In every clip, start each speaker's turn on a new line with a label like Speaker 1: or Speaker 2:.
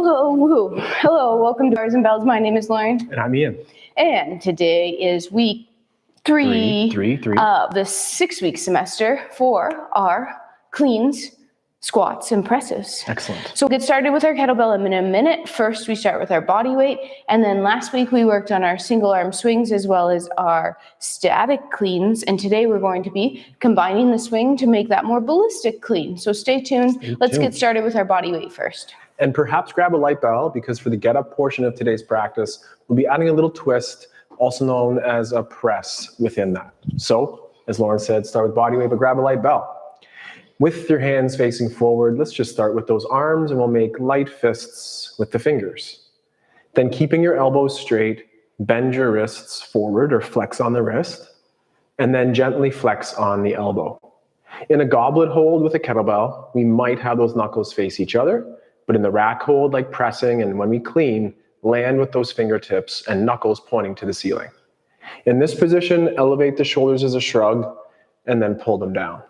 Speaker 1: Hello, welcome to Bars and Bells. My name is Lauren.
Speaker 2: And I'm Ian.
Speaker 1: And today is week three of the 6-week semester for our cleans, squats, and presses.
Speaker 2: Excellent.
Speaker 1: So we'll get started with our kettlebell in a minute. First, we start with our body weight. And then last week, we worked on our single arm swings as well as our static cleans. And today, we're going to be combining the swing to make that more ballistic clean. So stay tuned. Let's get started with our body weight first.
Speaker 2: And perhaps grab a light bell, because for the get up portion of today's practice, we'll be adding a little twist, also known as a press within that. So, as Lauren said, start with body weight, but grab a light bell. With your hands facing forward, let's just start with those arms, and we'll make light fists with the fingers. Then, keeping your elbows straight, bend your wrists forward or flex on the wrist, and then gently flex on the elbow. In a goblet hold with a kettlebell, we might have those knuckles face each other, but in the rack hold, like pressing and when we clean, land with those fingertips and knuckles pointing to the ceiling. In this position, elevate the shoulders as a shrug, and then pull them down.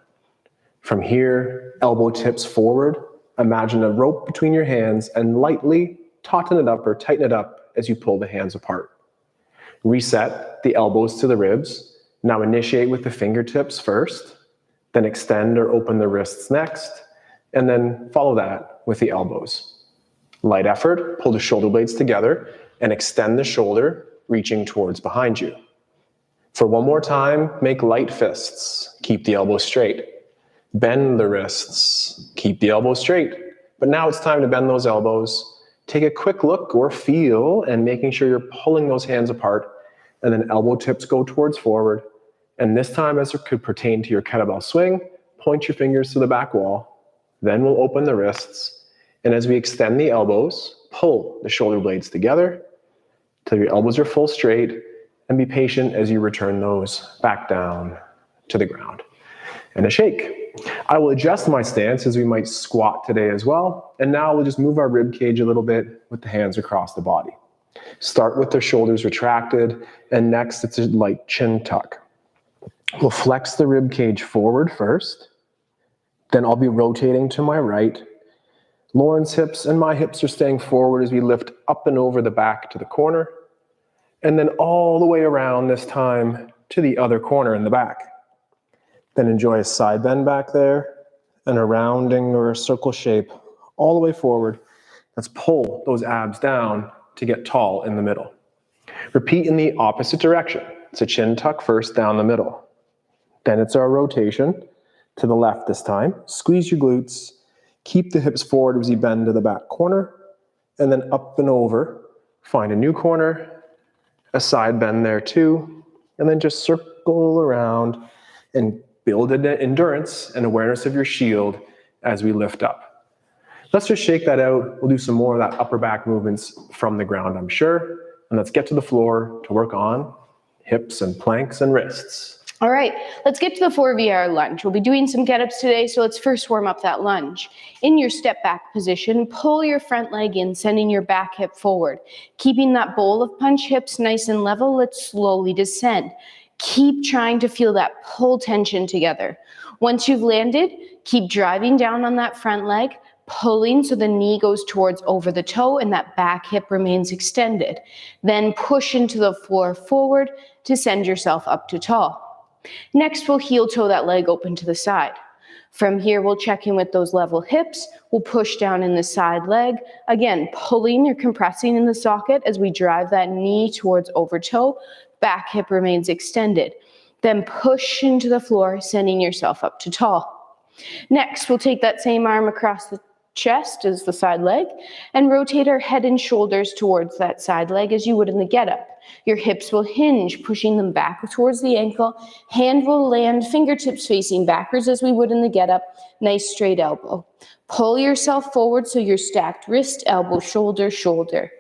Speaker 2: From here, elbow tips forward. Imagine a rope between your hands and lightly tauten it up or tighten it up as you pull the hands apart. Reset the elbows to the ribs. Now initiate with the fingertips first, then extend or open the wrists next, and then follow that with the elbows. Light effort, pull the shoulder blades together and extend the shoulder, reaching towards behind you. For one more time, make light fists. Keep the elbows straight. Bend the wrists, keep the elbows straight. But now it's time to bend those elbows. Take a quick look or feel and making sure you're pulling those hands apart, and then elbow tips go towards forward. And this time, as it could pertain to your kettlebell swing, point your fingers to the back wall. Then we'll open the wrists. And as we extend the elbows, pull the shoulder blades together till your elbows are full straight, and be patient as you return those back down to the ground. And a shake. I will adjust my stance as we might squat today as well. And now we'll just move our rib cage a little bit with the hands across the body. Start with the shoulders retracted, and next it's a light chin tuck. We'll flex the rib cage forward first. Then I'll be rotating to my right. Lauren's hips and my hips are staying forward as we lift up and over the back to the corner. And then all the way around this time to the other corner in the back. Then enjoy a side bend back there and a rounding or a circle shape all the way forward. Let's pull those abs down to get tall in the middle. Repeat in the opposite direction. It's a chin tuck first down the middle. Then it's our rotation to the left this time. Squeeze your glutes. Keep the hips forward as you bend to the back corner, and then up and over. Find a new corner, a side bend there too, and then just circle around and build endurance and awareness of your shield as we lift up. Let's just shake that out. We'll do some more of that upper back movements from the ground, I'm sure. And let's get to the floor to work on hips and planks and wrists.
Speaker 1: All right, let's get to the 4VR lunge. We'll be doing some get-ups today, so let's first warm up that lunge. In your step back position, pull your front leg in, sending your back hip forward. Keeping that bowl of punch hips nice and level, let's slowly descend. Keep trying to feel that pull tension together. Once you've landed, keep driving down on that front leg, pulling so the knee goes towards over the toe and that back hip remains extended. Then push into the floor forward to send yourself up to tall. Next, we'll heel toe that leg open to the side. From here, we'll check in with those level hips. We'll push down in the side leg. Again, pulling or compressing in the socket as we drive that knee towards over toe. Back hip remains extended. Then push into the floor, sending yourself up to tall. Next, we'll take that same arm across the chest as the side leg and rotate our head and shoulders towards that side leg as you would in the get-up. Your hips will hinge, pushing them back towards the ankle. Hand will land, fingertips facing backwards as we would in the get-up. Nice straight elbow. Pull yourself forward so you're stacked wrist, elbow, shoulder, shoulder.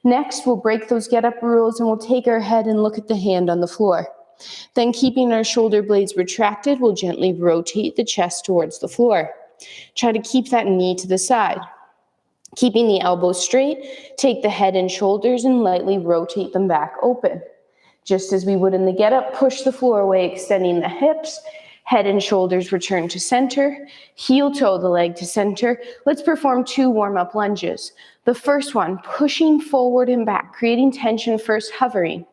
Speaker 1: Next, we'll break those get-up rules and we'll take our head and look at the hand on the floor. Then, keeping our shoulder blades retracted, we'll gently rotate the chest towards the floor. Try to keep that knee to the side. Keeping the elbows straight, take the head and shoulders and lightly rotate them back open. Just as we would in the get-up, push the floor away, extending the hips. Head and shoulders return to center. Heel toe the leg to center. Let's perform 2 warm-up lunges. The first one, pushing forward and back, creating tension first, hovering,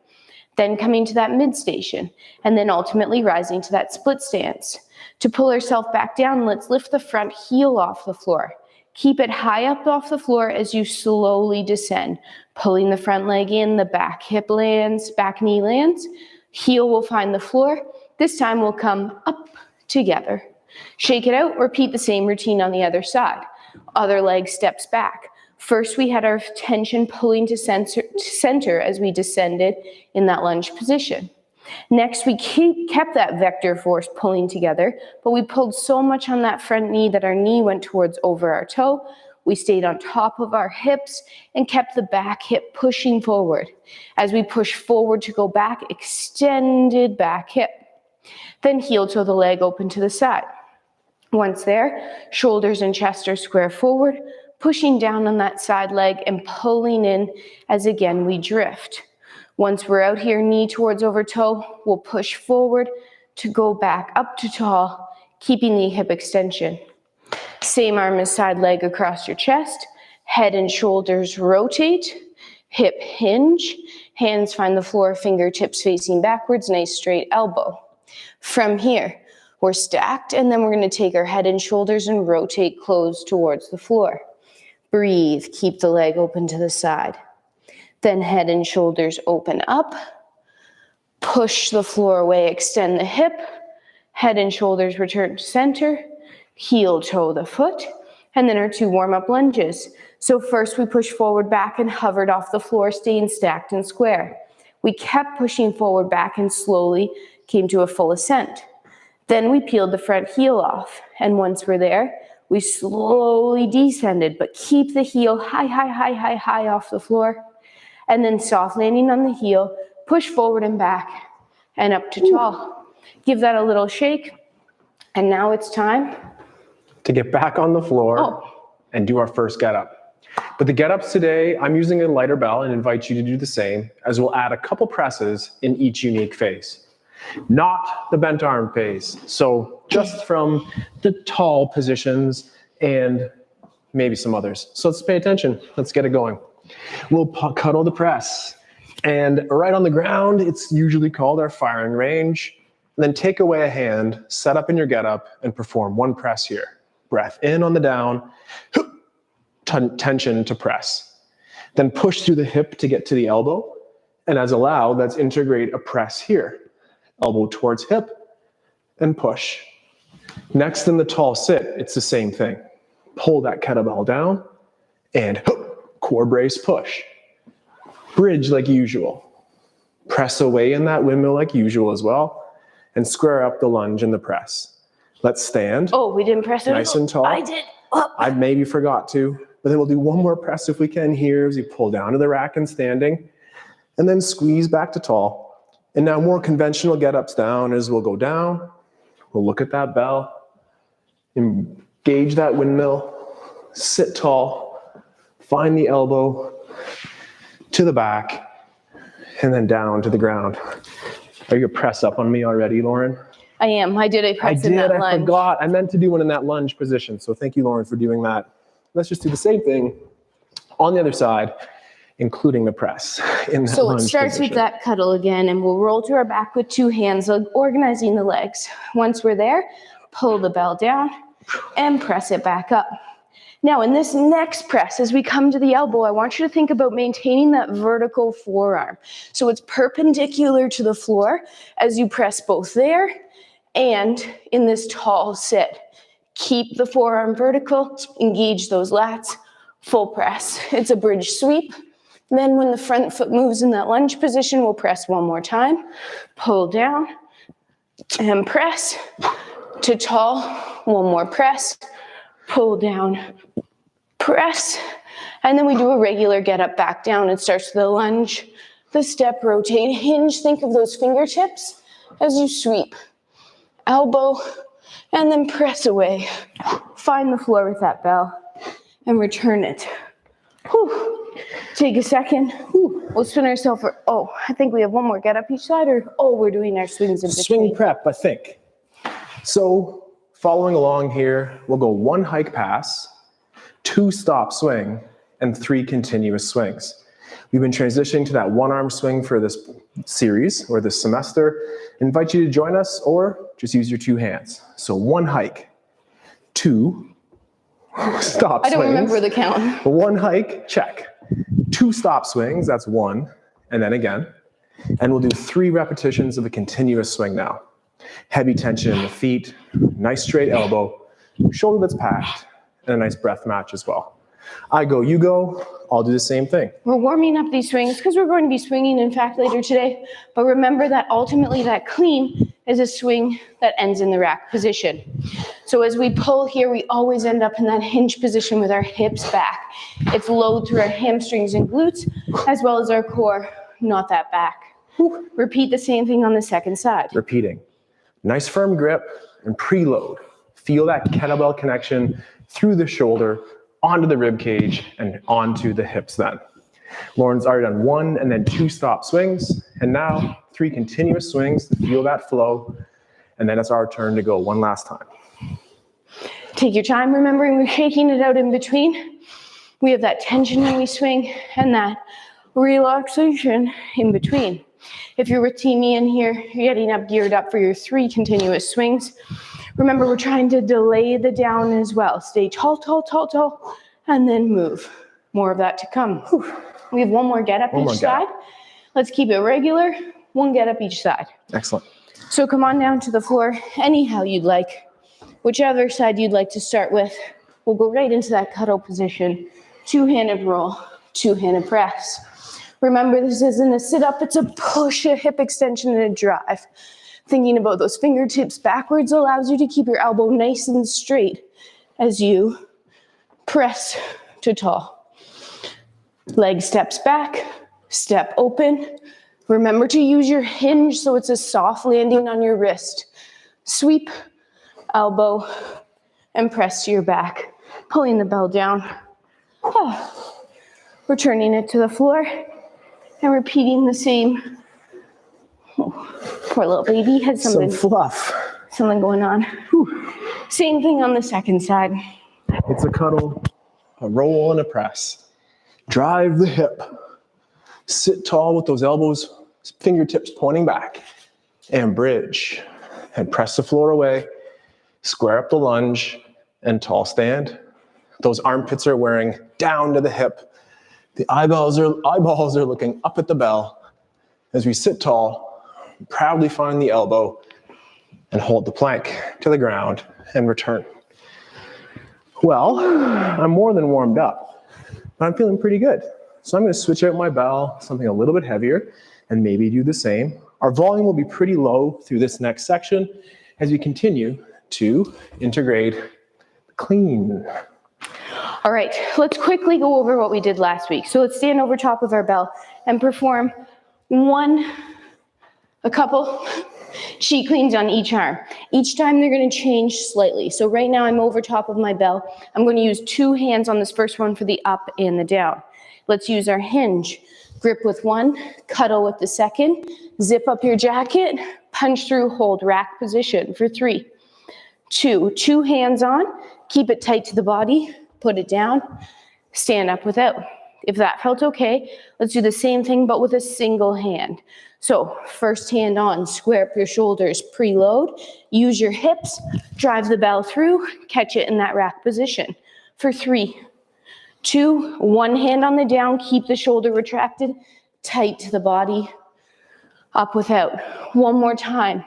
Speaker 1: then coming to that mid station, and then ultimately rising to that split stance. To pull ourselves back down, let's lift the front heel off the floor. Keep it high up off the floor as you slowly descend, pulling the front leg in, the back hip lands, back knee lands, heel will find the floor. This time we'll come up together. Shake it out, repeat the same routine on the other side. Other leg steps back. First, we had our tension pulling to center as we descended in that lunge position. Next, we kept that vector force pulling together, but we pulled so much on that front knee that our knee went towards over our toe. We stayed on top of our hips and kept the back hip pushing forward. As we push forward to go back, extended back hip. Then heel toe the leg open to the side. Once there, shoulders and chest are square forward, pushing down on that side leg and pulling in as again we drift. Once we're out here, knee towards over toe, we'll push forward to go back up to tall, keeping the hip extension. Same arm as side leg across your chest, head and shoulders rotate, hip hinge, hands find the floor, fingertips facing backwards, nice straight elbow. From here, we're stacked, and then we're going to take our head and shoulders and rotate close towards the floor. Breathe, keep the leg open to the side. Then head and shoulders open up. Push the floor away, extend the hip. Head and shoulders return to center. Heel toe the foot. And then our 2 warm-up lunges. So first we push forward back and hovered off the floor, staying stacked and square. We kept pushing forward back and slowly came to a full ascent. Then we peeled the front heel off. And once we're there, we slowly descended, but keep the heel high off the floor. And then soft landing on the heel, push forward and back and up to tall. Give that a little shake. And now it's time
Speaker 2: to get back on the floor and do our first get up. But the get ups today, I'm using a lighter bell and invite you to do the same, as we'll add a couple presses in each unique phase. Not the bent arm phase. So just from the tall positions and maybe some others. So let's pay attention. Let's get it going. We'll cuddle the press. And right on the ground, it's usually called our firing range. And then take away a hand, set up in your get up, and perform 1 press here. Breath in on the down, tension to press. Then push through the hip to get to the elbow. And as allowed, let's integrate a press here. Elbow towards hip and push. Next in the tall sit, it's the same thing. Pull that kettlebell down and core brace push. Bridge like usual. Press away in that windmill like usual as well. And square up the lunge and the press. Let's stand.
Speaker 1: Oh, we didn't press it.
Speaker 2: Nice and tall.
Speaker 1: I did.
Speaker 2: I maybe forgot to, but then we'll do 1 more press if we can here as you pull down to the rack and standing. And then squeeze back to tall. And now more conventional get-ups down as we'll go down. We'll look at that bell. Engage that windmill. Sit tall. Find the elbow to the back. And then down to the ground. Are you going to press up on me already, Lauren?
Speaker 1: I am. I did a press in that lunge.
Speaker 2: I forgot. I meant to do one in that lunge position. So thank you, Lauren, for doing that. Let's just do the same thing on the other side, including the press in that
Speaker 1: So
Speaker 2: lunge
Speaker 1: it starts
Speaker 2: position.
Speaker 1: with that cuddle again, and we'll roll to our back with 2 hands, organizing the legs. Once we're there, pull the bell down and press it back up. Now in this next press, as we come to the elbow, I want you to think about maintaining that vertical forearm. So it's perpendicular to the floor as you press both there and in this tall sit. Keep the forearm vertical, engage those lats, full press. It's a bridge sweep. Then when the front foot moves in that lunge position, we'll press 1 more time. Pull down and press to tall. 1 more press. Pull down, press. And then we do a regular get up, back down. It starts with the lunge, the step, rotate, hinge. Think of those fingertips as you sweep. Elbow, and then press away. Find the floor with that bell and return it. Whew. Take a second. Whew. We'll spin ourselves for, I think we have 1 more get up each side, or, we're doing our swings in between.
Speaker 2: Swing prep, I think. So following along here, we'll go 1 hike pass, 2 stop swing, and 3 continuous swings. We've been transitioning to that one-arm swing for this series or this semester. I invite you to join us or just use your 2 hands. So 1 hike, 2 stop swings.
Speaker 1: I don't remember the count.
Speaker 2: 1 hike, check. 2 stop swings, that's 1, and then again. And we'll do 3 repetitions of a continuous swing now. Heavy tension in the feet, nice straight elbow, shoulder that's packed, and a nice breath match as well. I go, you go, I'll do the same thing.
Speaker 1: We're warming up these swings because we're going to be swinging, in fact, later today. But remember that ultimately that clean is a swing that ends in the rack position. So as we pull here, we always end up in that hinge position with our hips back. It's load through our hamstrings and glutes, as well as our core, not that back. Repeat the same thing on the second side.
Speaker 2: Repeating. Nice firm grip and preload. Feel that kettlebell connection through the shoulder, onto the rib cage, and onto the hips then. Lauren's already done 1 and then 2 stop swings, and now 3 continuous swings to feel that flow, and then it's our turn to go one last time.
Speaker 1: Take your time, remembering we're shaking it out in between. We have that tension when we swing and that relaxation in between. If you're with Team Ian here, you're getting up, geared up for your 3 continuous swings. Remember, we're trying to delay the down as well. Stay tall, tall, tall, tall, and then move. More of that to come. We have 1 more get up each side. Let's keep it regular. 1 get up each side.
Speaker 2: Excellent.
Speaker 1: So come on down to the floor anyhow you'd like. Whichever side you'd like to start with. We'll go right into that cuddle position. 2-handed roll, 2-handed press. Remember, this isn't a sit-up, it's a push, a hip extension, and a drive. Thinking about those fingertips backwards allows you to keep your elbow nice and straight as you press to tall. Leg steps back, step open. Remember to use your hinge so it's a soft landing on your wrist. Sweep, elbow, and press to your back. Pulling the bell down. Returning it to the floor and repeating the same. Oh, poor little baby had
Speaker 2: Some fluff.
Speaker 1: Something going on. Whew. Same thing on the second side.
Speaker 2: It's a cuddle, a roll, and a press. Drive the hip. Sit tall with those elbows, fingertips pointing back. And bridge. And press the floor away. Square up the lunge and tall stand. Those armpits are wearing down to the hip. The eyeballs are looking up at the bell. As we sit tall, proudly find the elbow and hold the plank to the ground and return. Well, I'm more than warmed up, but I'm feeling pretty good. So I'm going to switch out my bell, something a little bit heavier, and maybe do the same. Our volume will be pretty low through this next section as we continue to integrate clean.
Speaker 1: All right, let's quickly go over what we did last week. So let's stand over top of our bell and perform a couple sheet cleans on each arm. Each time they're going to change slightly. So right now I'm over top of my bell. I'm going to use 2 hands on this first one for the up and the down. Let's use our hinge. Grip with 1, cuddle with the second, zip up your jacket, punch through, hold rack position for 3, 2 hands on, keep it tight to the body, put it down, stand up without. If that felt okay, let's do the same thing but with a single hand. So first hand on, square up your shoulders, preload, use your hips, drive the bell through, catch it in that rack position for 3, 2, 1 hand on the down, keep the shoulder retracted, tight to the body, up without. 1 more time.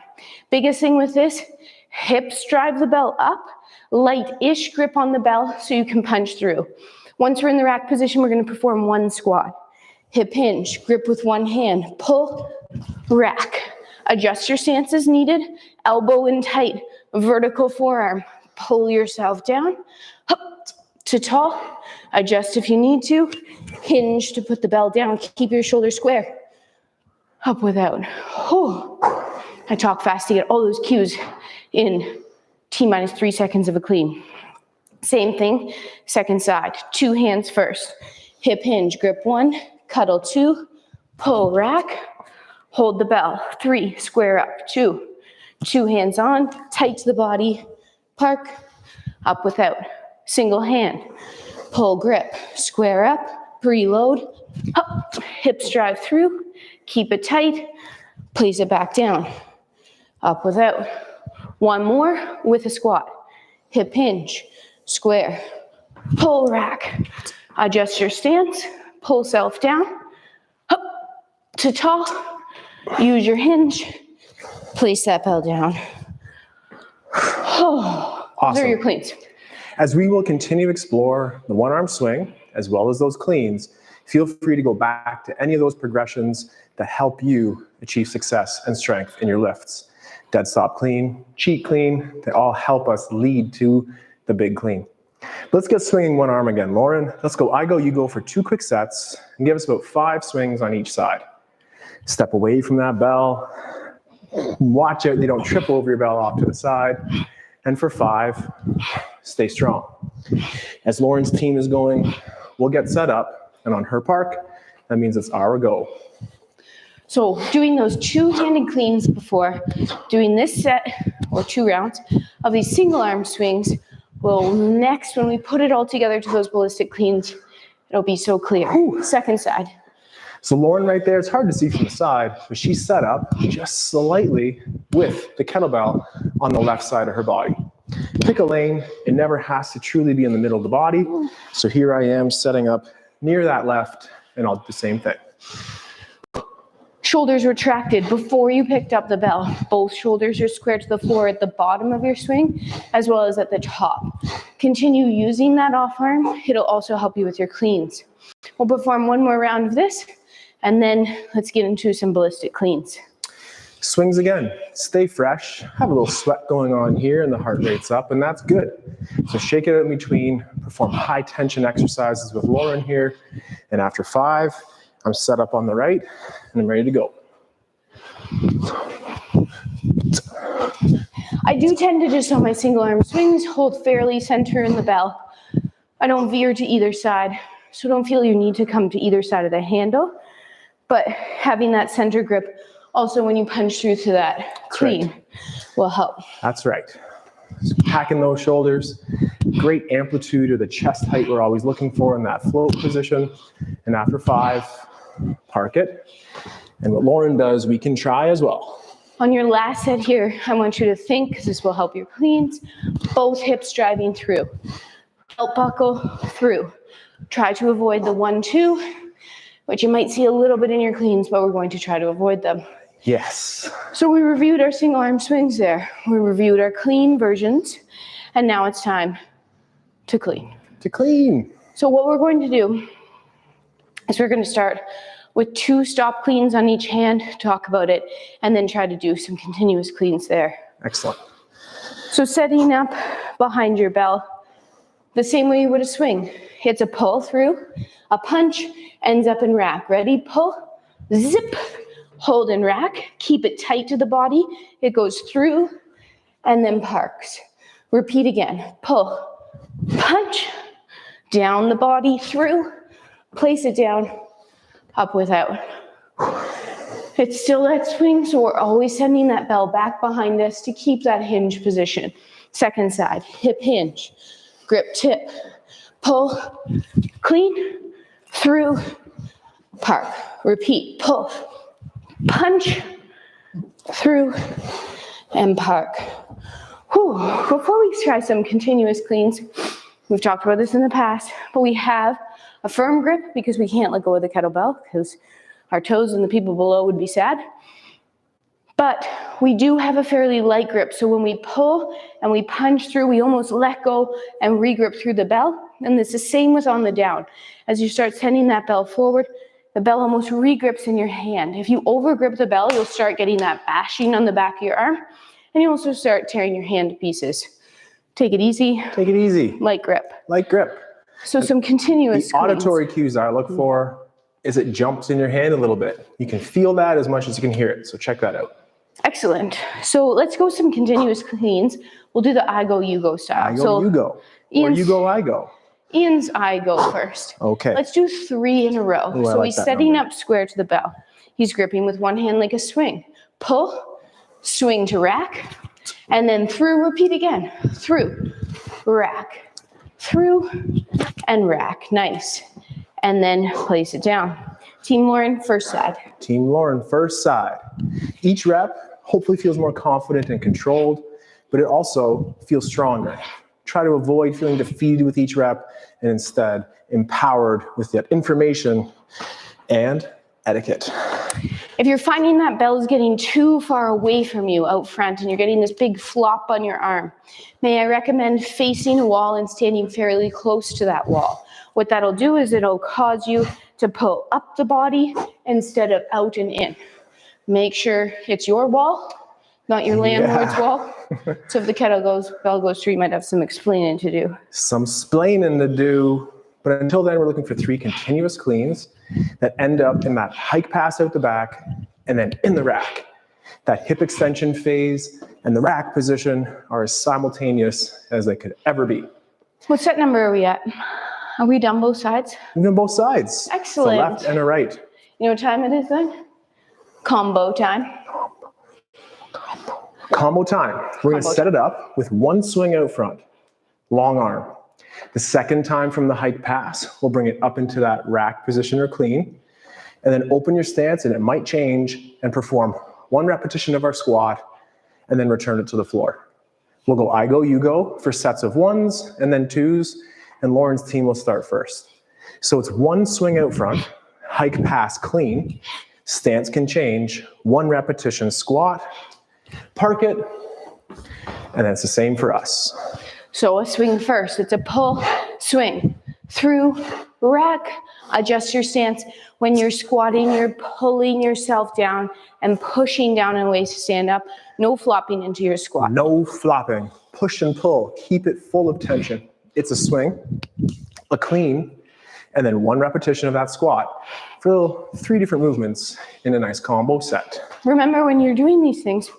Speaker 1: Biggest thing with this, hips drive the bell up, light-ish grip on the bell so you can punch through. Once we're in the rack position, we're going to perform 1 squat. Hip hinge, grip with 1 hand, pull, rack. Adjust your stance as needed, elbow in tight, vertical forearm. Pull yourself down, up to tall, adjust if you need to, hinge to put the bell down, keep your shoulders square, up without. Oh, I talk fast to get all those cues in T-minus 3 seconds of a clean. Same thing, second side, 2 hands first. Hip hinge, grip 1, cuddle 2, pull rack, hold the bell, 3, square up, 2 hands on, tight to the body, park, up without. single hand. Pull, grip, square up, preload, up, hips drive through, keep it tight, place it back down, up without. One more with a squat. Hip hinge, square, pull, rack. Adjust your stance, pull self down, up to tall, use your hinge, place that bell down. Oh,
Speaker 2: Awesome.
Speaker 1: Those are your cleans.
Speaker 2: As we will continue to explore the one-arm swing, as well as those cleans, feel free to go back to any of those progressions that help you achieve success and strength in your lifts. Dead stop clean, cheat clean, they all help us lead to the big clean. Let's get swinging one arm again. Lauren, let's go I go, you go for 2 quick sets and give us about 5 swings on each side. Step away from that bell. Watch out they don't trip over your bell off to the side. And for 5, stay strong. As Lauren's team is going, we'll get set up, and on her park, that means it's our go.
Speaker 1: So doing those 2-handed cleans before doing this set or 2 rounds of these single arm swings will next, when we put it all together to those ballistic cleans, it'll be so clear.
Speaker 2: Ooh.
Speaker 1: Second side.
Speaker 2: So Lauren right there, it's hard to see from the side, but she's set up just slightly with the kettlebell on the left side of her body. Pick a lane. It never has to truly be in the middle of the body. So here I am setting up near that left, and I'll do the same thing.
Speaker 1: Shoulders retracted before you picked up the bell. Both shoulders are square to the floor at the bottom of your swing, as well as at the top. Continue using that off arm. It'll also help you with your cleans. We'll perform one more round of this, and then let's get into some ballistic cleans.
Speaker 2: Swings again, stay fresh, have a little sweat going on here and the heart rate's up, and that's good. So shake it out in between, perform high tension exercises with Lauren here, and after 5, I'm set up on the right and I'm ready to go.
Speaker 1: I do tend to just on my single arm swings, hold fairly center in the bell. I don't veer to either side, so don't feel you need to come to either side of the handle, but having that center grip also when you punch through to that clean will help.
Speaker 2: That's right. So packing those shoulders, great amplitude or the chest height we're always looking for in that float position. And after 5, park it. And what Lauren does, we can try as well.
Speaker 1: On your last set here, I want you to think, because this will help your cleans, both hips driving through. Belt buckle through. Try to avoid the 1-2, which you might see a little bit in your cleans, but we're going to try to avoid them.
Speaker 2: Yes.
Speaker 1: So we reviewed our single arm swings there. We reviewed our clean versions, and now it's time to clean.
Speaker 2: To clean.
Speaker 1: So what we're going to do is we're going to start with 2 stop cleans on each hand, talk about it, and then try to do some continuous cleans there.
Speaker 2: Excellent.
Speaker 1: So setting up behind your bell, the same way you would a swing. It's a pull through, a punch, ends up in rack. Ready? Pull, zip, hold and rack. Keep it tight to the body. It goes through and then parks. Repeat again. Pull, punch, down the body, through, place it down, up without. It's still that swing, so we're always sending that bell back behind us to keep that hinge position. Second side, hip hinge, grip tip, pull, clean, through, park. Repeat, pull, punch, through, and park. Whew. Before we try some continuous cleans, we've talked about this in the past, but we have a firm grip because we can't let go of the kettlebell because our toes and the people below would be sad. But we do have a fairly light grip, so when we pull and we punch through, we almost let go and re-grip through the bell. And it's the same with on the down. As you start sending that bell forward, the bell almost re-grips in your hand. If you over-grip the bell, you'll start getting that bashing on the back of your arm, and you also start tearing your hand to pieces. Take it easy.
Speaker 2: Take it easy.
Speaker 1: Light grip.
Speaker 2: Light grip.
Speaker 1: So some continuous
Speaker 2: The auditory cues I look for is it jumps in your hand a little bit. You can feel that as much as you can hear it, so check that out.
Speaker 1: Excellent. So let's go some continuous cleans. We'll do the I go, you go style.
Speaker 2: I go, you go. Or you go, I go.
Speaker 1: Ian's I go first.
Speaker 2: Okay.
Speaker 1: Let's do 3 in a row.
Speaker 2: Ooh,
Speaker 1: so
Speaker 2: like
Speaker 1: he's
Speaker 2: that
Speaker 1: setting
Speaker 2: number.
Speaker 1: up square to the bell. He's gripping with one hand like a swing. Pull, swing to rack, and then through, repeat again. Through, rack, through, and rack. Nice. And then place it down. Team Lauren, first side.
Speaker 2: Team Lauren, first side. Each rep hopefully feels more confident and controlled, but it also feels stronger. Try to avoid feeling defeated with each rep and instead empowered with that information and etiquette.
Speaker 1: If you're finding that bell is getting too far away from you out front and you're getting this big flop on your arm, may I recommend facing a wall and standing fairly close to that wall. What that'll do is it'll cause you to pull up the body instead of out and in. Make sure it's your wall, not your landlord's wall. So if the bell goes through, you might have some explaining to do.
Speaker 2: Some splaining to do, but until then, we're looking for 3 continuous cleans that end up in that hike pass out the back and then in the rack. That hip extension phase and the rack position are as simultaneous as they could ever be.
Speaker 1: What set number are we at? Are we done both sides?
Speaker 2: We've done both sides.
Speaker 1: Excellent.
Speaker 2: A left and a right.
Speaker 1: You know what time it is then? Combo time.
Speaker 2: Combo time. We're going to set it up with 1 swing out front, long arm. The second time from the hike pass, we'll bring it up into that rack position or clean, and then open your stance, and it might change, and perform 1 repetition of our squat, and then return it to the floor. We'll go I go, you go for sets of 1s and then 2s, and Lauren's team will start first. So it's 1 swing out front, hike pass clean, stance can change, 1 repetition squat, park it, and then it's the same for us.
Speaker 1: So a swing first. It's a pull, swing, through, rack, adjust your stance. When you're squatting, you're pulling yourself down and pushing down in ways to stand up. No flopping into your squat.
Speaker 2: No flopping. Push and pull. Keep it full of tension. It's a swing, a clean, and then 1 repetition of that squat for 3 different movements in a nice combo set.
Speaker 1: Remember when you're doing these things,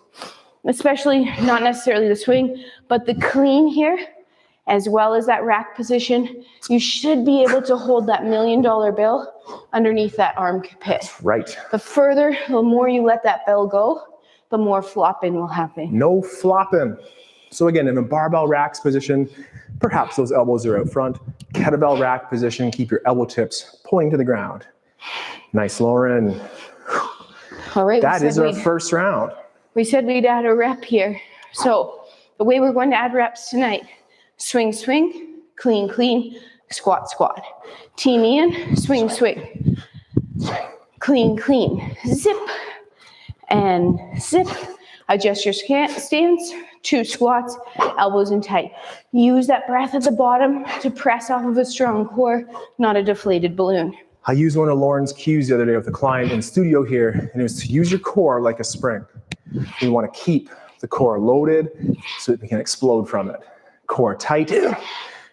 Speaker 1: especially not necessarily the swing, but the clean here, as well as that rack position, you should be able to hold that $1 million bill underneath that armpit.
Speaker 2: Right.
Speaker 1: The more you let that bell go, the more flopping will happen.
Speaker 2: No flopping. So again, in a barbell racks position, perhaps those elbows are out front. Kettlebell rack position, keep your elbow tips pulling to the ground. Nice, Lauren.
Speaker 1: All right.
Speaker 2: That is our first round.
Speaker 1: We said we'd add a rep here. So the way we're going to add reps tonight, swing, swing, clean, clean, squat, squat. Team Ian, swing, swing, clean, clean, zip, and zip. Adjust your stance, 2 squats, elbows in tight. Use that breath at the bottom to press off of a strong core, not a deflated balloon.
Speaker 2: I used one of Lauren's cues the other day with a client in studio here, and it was to use your core like a spring. You want to keep the core loaded so it can explode from it. Core tight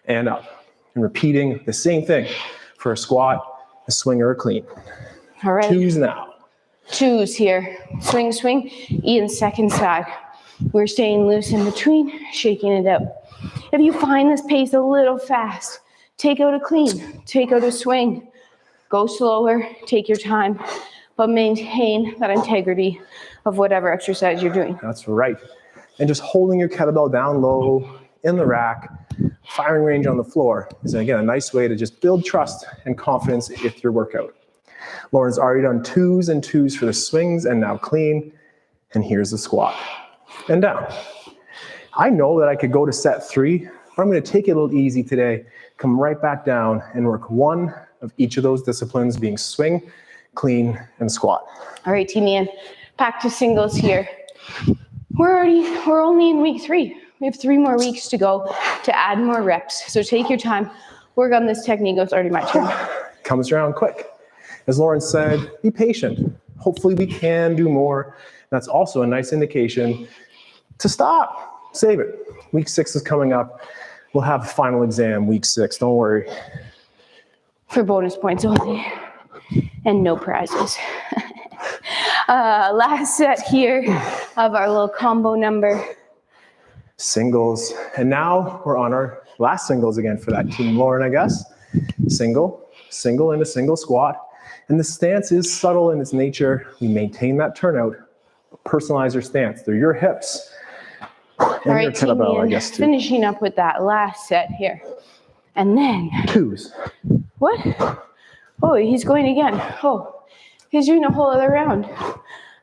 Speaker 2: and up. And repeating the same thing for a squat, a swing, or a clean.
Speaker 1: All right.
Speaker 2: 2s now.
Speaker 1: 2s here. Swing, swing. Ian's second side. We're staying loose in between, shaking it out. If you find this pace a little fast, take out a clean, take out a swing. Go slower, take your time, but maintain that integrity of whatever exercise you're doing.
Speaker 2: That's right. And just holding your kettlebell down low in the rack, firing range on the floor is, again, a nice way to just build trust and confidence with your workout. Lauren's already done 2s and 2s for the swings and now clean. And here's the squat and down. I know that I could go to set 3, but I'm going to take it a little easy today, come right back down and work 1 of each of those disciplines, being swing, clean, and squat.
Speaker 1: All right, Team Ian, back to singles here. We're only in week 3. We have 3 more weeks to go to add more reps. So take your time, work on this technique. It's already my turn.
Speaker 2: Comes around quick. As Lauren said, be patient. Hopefully we can do more. That's also a nice indication to stop. Save it. Week 6 is coming up. We'll have a final exam week 6. Don't worry.
Speaker 1: For bonus points only. And no prizes. Last set here of our little combo number.
Speaker 2: Singles. And now we're on our last singles again for that team, Lauren, I guess. Single, single, and a single squat. And the stance is subtle in its nature. We maintain that turnout. Personalize your stance. They're your hips. And
Speaker 1: All right,
Speaker 2: your kettlebell, I guess, too.
Speaker 1: Finishing up with that last set here. And then,
Speaker 2: 2s.
Speaker 1: what? Oh, he's going again. Oh, he's doing a whole other round.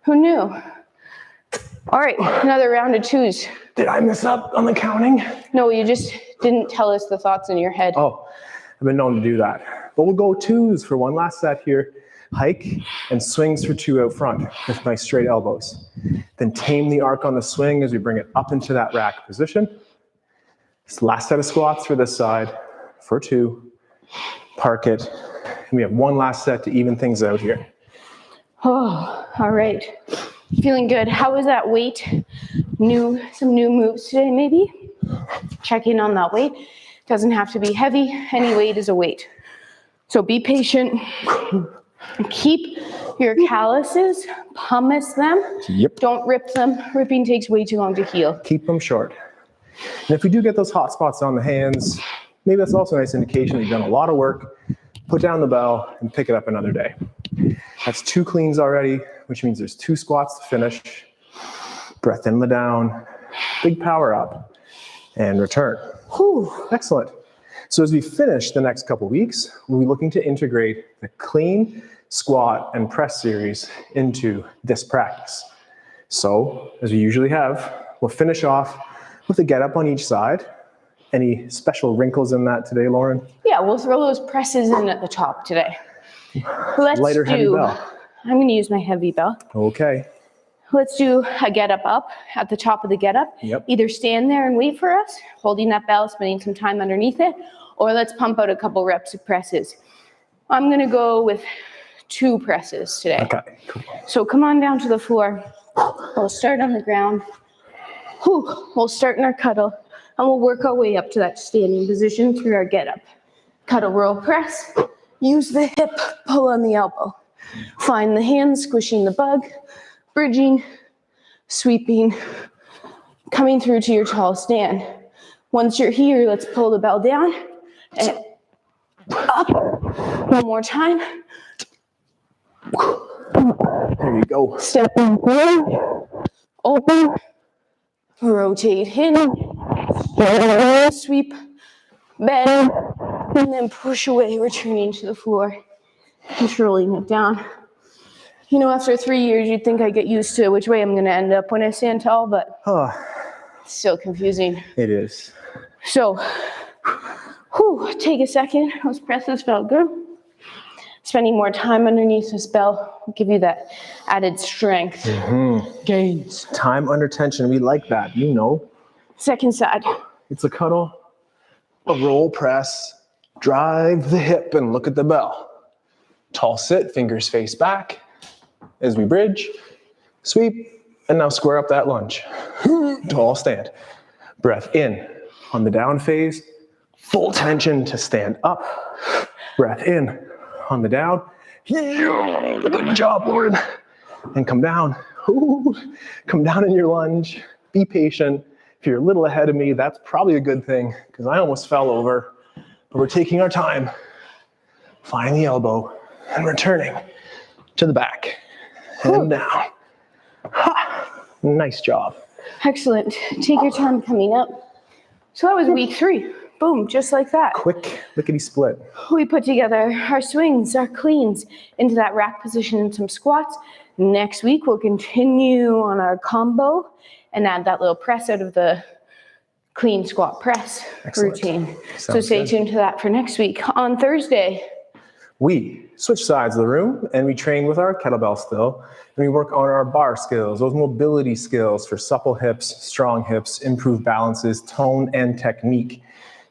Speaker 1: Who knew? All right, another round of 2s.
Speaker 2: Did I mess up on the counting?
Speaker 1: No, you just didn't tell us the thoughts in your head.
Speaker 2: Oh, I've been known to do that. But we'll go 2s for one last set here. Hike and swings for 2 out front with nice straight elbows. Then tame the arc on the swing as we bring it up into that rack position. This last set of squats for this side for 2. Park it. And we have one last set to even things out here.
Speaker 1: Oh, all right. Feeling good. How was that weight? Some new moves today, maybe? Check in on that weight. Doesn't have to be heavy. Any weight is a weight. So be patient. Keep your calluses, pumice them.
Speaker 2: Yep.
Speaker 1: Don't rip them. Ripping takes way too long to heal.
Speaker 2: Keep them short. And if we do get those hot spots on the hands, maybe that's also a nice indication that you've done a lot of work. Put down the bell and pick it up another day. That's 2 cleans already, which means there's 2 squats to finish. Breath in the down, big power up, and return. Whew, excellent. So as we finish the next couple weeks, we'll be looking to integrate the clean, squat, and press series into this practice. So, as we usually have, we'll finish off with a get up on each side. Any special wrinkles in that today, Lauren?
Speaker 1: Yeah, we'll throw those presses in at the top today. Let's
Speaker 2: Lighter, heavy bell.
Speaker 1: I'm going to use my heavy bell.
Speaker 2: Okay.
Speaker 1: Let's do a get up at the top of the get up.
Speaker 2: Yep.
Speaker 1: Either stand there and wait for us, holding that bell, spending some time underneath it, or let's pump out a couple reps of presses. I'm going to go with 2 presses today.
Speaker 2: Okay, cool.
Speaker 1: So come on down to the floor. We'll start on the ground. We'll start in our cuddle, and we'll work our way up to that standing position through our get up. Cuddle roll press. Use the hip, pull on the elbow. Find the hand, squishing the bug, bridging, sweeping, coming through to your tall stand. Once you're here, let's pull the bell down and up. One more time.
Speaker 2: There you go.
Speaker 1: Step in forward, open, rotate in, sweep, bend, and then push away, returning to the floor, controlling it down. You know, after 3 years, you'd think I'd get used to which way I'm going to end up when I stand tall, but it's still confusing.
Speaker 2: It is.
Speaker 1: So, take a second. Those presses felt good. Spending more time underneath this bell will give you that added strength. Gains.
Speaker 2: Time under tension. We like that, you know.
Speaker 1: Second side.
Speaker 2: It's a cuddle, a roll press, drive the hip and look at the bell. Tall sit, fingers face back as we bridge, sweep, and now square up that lunge. Tall stand. Breath in on the down phase, full tension to stand up. Breath in on the down. Good job, Lauren. And come down. Come down in your lunge. Be patient. If you're a little ahead of me, that's probably a good thing because I almost fell over. But we're taking our time. Finding the elbow and returning to the back and down. Nice job.
Speaker 1: Excellent. Take your time coming up. So that was week 3. Boom, just like that.
Speaker 2: Quick, lickety split.
Speaker 1: We put together our swings, our cleans into that rack position and some squats. Next week, we'll continue on our combo and add that little press out of the clean squat press routine. So stay tuned to that for next week. On Thursday,
Speaker 2: we switch sides of the room and we train with our kettlebell still. And we work on our bar skills, those mobility skills for supple hips, strong hips, improved balances, tone, and technique.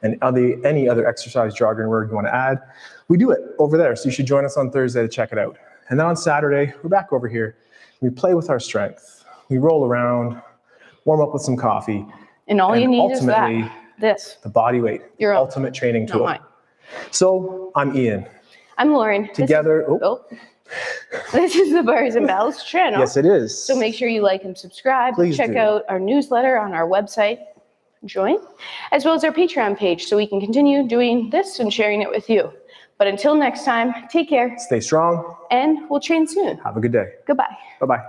Speaker 2: And any other exercise jargon word you want to add, we do it over there. So you should join us on Thursday to check it out. And then on Saturday, we're back over here. We play with our strength. We roll around, warm up with some coffee.
Speaker 1: And all you need is that. This.
Speaker 2: The body weight,
Speaker 1: Your
Speaker 2: ultimate training tool.
Speaker 1: Mine.
Speaker 2: So I'm Ian.
Speaker 1: I'm Lauren.
Speaker 2: Together.
Speaker 1: This is the Bars and Bells channel.
Speaker 2: Yes, it is.
Speaker 1: So make sure you like and subscribe.
Speaker 2: Please
Speaker 1: Check
Speaker 2: do.
Speaker 1: out our newsletter on our website. Join, as well as our Patreon page, so we can continue doing this and sharing it with you. But until next time, take care.
Speaker 2: Stay strong.
Speaker 1: And we'll train soon.
Speaker 2: Have a good day.
Speaker 1: Goodbye.
Speaker 2: Bye-bye.